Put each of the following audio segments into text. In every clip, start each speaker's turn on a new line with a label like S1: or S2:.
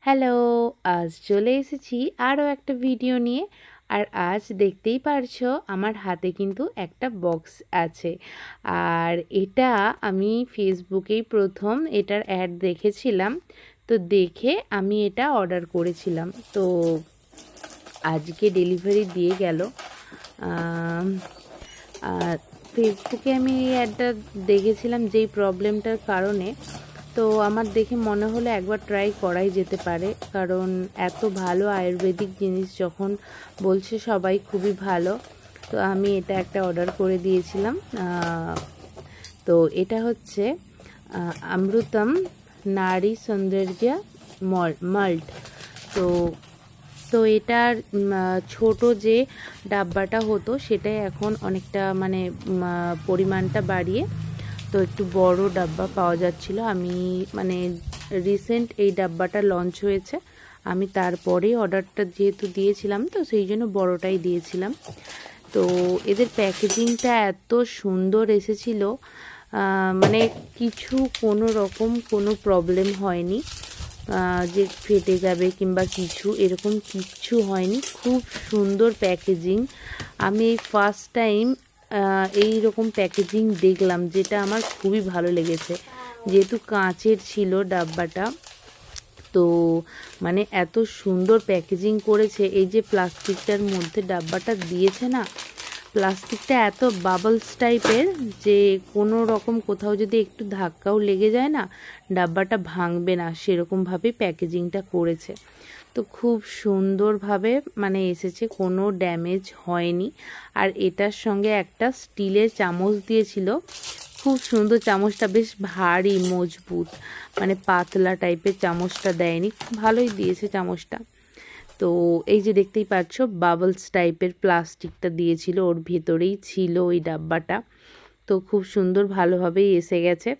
S1: Hello, আজ চলে এসেছি আরও একটা ভিডিও নিয়ে। আর আজ দেখতেই পারছো আমার হাতে কিন্তু একটা বক্স আছে। আর এটা আমি ফেসবুকেই প্রথম এটার অ্যাড দেখেছিলাম। তো দেখে আমি এটা অর্ডার করেছিলাম। তো আজকে ডেলিভারি দিয়ে গেল। আর ফেসবুকে আমি এই অ্যাডটা দেখেছিলাম যেই প্রবলেমটার কারণে। তো আমার দেখে মনে হলো একবার ট্রাই করাই যেতে পারে, কারণ এত ভালো আয়ুর্বেদিক জিনিস যখন বলছে সবাই খুবই ভালো। তো আমি এটা একটা অর্ডার করে দিয়েছিলাম। তো এটা হচ্ছে অমৃতম নারী সৌন্দর্য মাল্ট। তো তো এটার ছোট যে ডাব্বাটা হতো সেটাই এখন অনেকটা মানে পরিমাণটা বাড়িয়ে তো একটু বড় ডাব্বা পাওয়া যাচ্ছিল। আমি মানে রিসেন্ট এই ডাব্বাটা লঞ্চ হয়েছে, আমি তারপরেই অর্ডারটা যেহেতু দিয়েছিলাম তো সেই জন্য বড়টাই দিয়েছিলাম। তো এদের প্যাকেজিংটা এত সুন্দর এসেছিল, মানে কোনো রকম কোনো প্রবলেম হয়নি যে ফেটে যাবে কিংবা কিছু এরকম কিচ্ছু হয়নি। খুব সুন্দর প্যাকেজিং। আমি এই ফার্স্ট টাইম এই রকম প্যাকেজিং দেখলাম, যেটা আমার খুবই ভালো লেগেছে। যেহেতু কাঁচের ছিল ডাব্বাটা, তো মানে এত সুন্দর প্যাকেজিং করেছে। এই যে প্লাস্টিকটার মধ্যে ডাব্বাটা দিয়েছে না, প্লাস্টিকটা এত বাবলস টাইপের যে কোনো রকম কোথাও যদি একটু ধাক্কাও লেগে যায় না, ডাব্বাটা ভাঙবে না, সেরকমভাবে প্যাকেজিংটা করেছে। তো খুব সুন্দরভাবে মানে এসেছে, কোনো ড্যামেজ হয়নি। আর এটার সঙ্গে একটা স্টিলের চামচ দিয়েছিল, খুব সুন্দর চামচটা, বেশ ভারী মজবুত, মানে পাতলা টাইপের চামচটা দেয়নি, ভালোই দিয়েছে চামচটা। তো এই যে দেখতেই পাচ্ছ বাবলস টাইপের প্লাস্টিকটা দিয়েছিল, ওর ভেতরেই ছিল ওই ডাব্বাটা। তো খুব সুন্দর ভালোভাবেই এসে গেছে,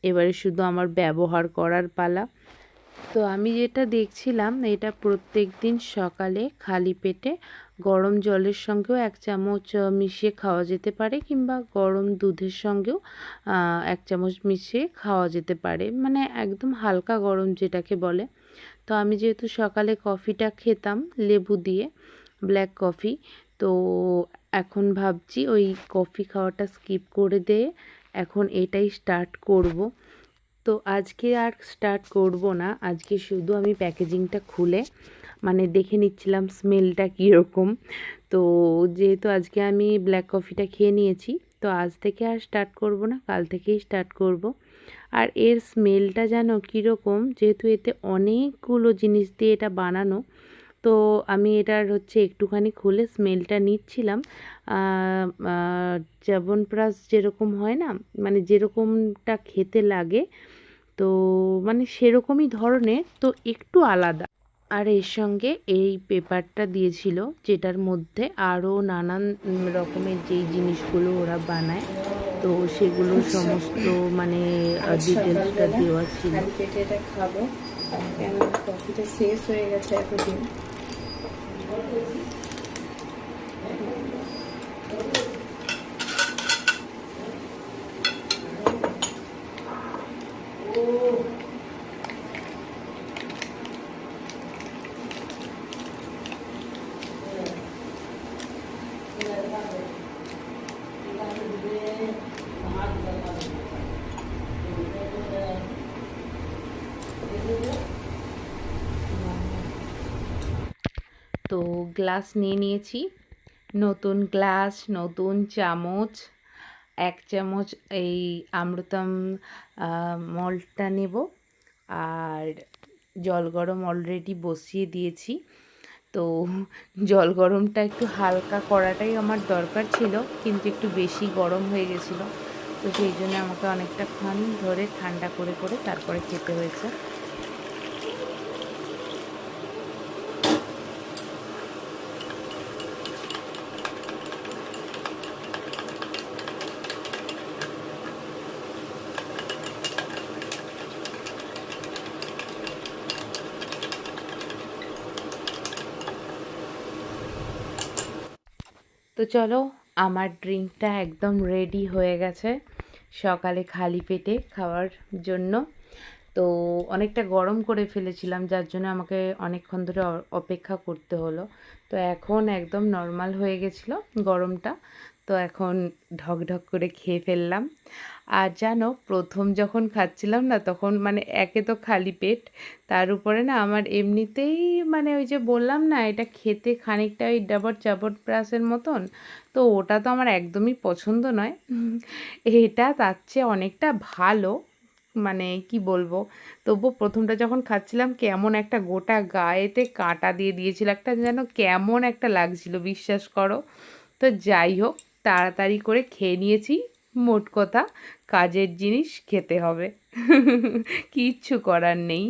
S1: এবারে শুধু আমার ব্যবহার করার পালা। তো আমি যেটা দেখছিলাম, এটা প্রত্যেক দিন সকালে খালি পেটে গরম জলের সঙ্গেও 1 চামচ মিশিয়ে খাওয়া যেতে পারে, কিংবা গরম দুধের সঙ্গেও 1 চামচ মিশিয়ে খাওয়া যেতে পারে, মানে একদম হালকা গরম যেটাকে বলে। তো আমি যেহেতু সকালে কফিটা খেতাম লেবু দিয়ে, ব্ল্যাক কফি, তো এখন ভাবছি ওই কফি খাওয়াটা স্কিপ করে দিয়ে এখন এটাই স্টার্ট করব। তো আজকে আর স্টার্ট করব না, আজকে শুধু আমি প্যাকেজিংটা খুলে মানে দেখে নিচ্ছিলাম স্মেলটা কীরকম। তো যেহেতু আজকে আমি ব্ল্যাক কফিটা খেয়ে নিয়েছি, তো আজ থেকে আর স্টার্ট করব না, কাল থেকেই স্টার্ট করব। আর এর স্মেলটা যেন কীরকম, যেহেতু এতে অনেকগুলো জিনিস দিয়ে এটা বানানো, তো আমি এটার হচ্ছে একটুখানি খুলে স্মেলটা নিচ্ছিলাম। চ্যবনপ্রাশ যেরকম হয় না, মানে যেরকমটা খেতে লাগে, তো মানে সেরকমই ধরনের, তো একটু আলাদা। আর এর সঙ্গে এই পেপারটা দিয়েছিল, যেটার মধ্যে আরও নানান রকমের যেই জিনিসগুলো ওরা বানায়, তো সেগুলো সমস্ত মানে ডিটেলসটা দেওয়া ছিল।
S2: পেটে এটা খাবো, কেন কফিটা শেষ হয়ে গেছে এতদিন।
S1: তো গ্লাস নিয়ে নিয়েছি, নতুন গ্লাস, নতুন চামচ, 1 চামচ এই অমৃতম মল্টটা নেব। আর জল গরম অলরেডি বসিয়ে দিয়েছি। তো জল গরমটা একটু হালকা করাটাই আমার দরকার ছিল, কিন্তু একটু বেশি গরম হয়ে গেছিলো, তো সেই জন্য আমাকে অনেকটাক্ষণ ধরে ঠান্ডা করে করে তারপরে খেতে হয়েছে। তো চলো, আমার ড্রিঙ্কটা একদম রেডি হয়ে গেছে সকালে খালি পেটে খাওয়ার জন্য। তো অনেকটা গরম করে ফেলেছিলাম, যার জন্য আমাকে অনেকক্ষণ ধরে অপেক্ষা করতে হলো। তো এখন একদম নর্মাল হয়ে গেছিলো গরমটা। তো এখন ঢক ঢক করে খেয়ে ফেললাম। আর জানো, প্রথম যখন খাচ্ছিলাম না, তখন মানে একে তো খালি পেট, তার উপরে না আমার এমনিতেই মানে ওই যে বললাম না, এটা খেতে খানিকটা ওই ডাবর চাবট ব্রাশের মতন। তো ওটা তো আমার একদমই পছন্দ নয়। এটা তার চেয়ে অনেকটা ভালো, মানে কি বলবো। তবুও প্রথমটা যখন খাচ্ছিলাম, কেমন একটা গোটা গায়েতে কাঁটা দিয়ে দিয়েছিল, একটা যেন কেমন একটা লাগছিল, বিশ্বাস করো। তো যাই হোক, তাড়াতাড়ি করে খেয়ে নিয়েছি। মোট কথা, কাজের জিনিস খেতে হবে। কিচ্ছু করার নেই।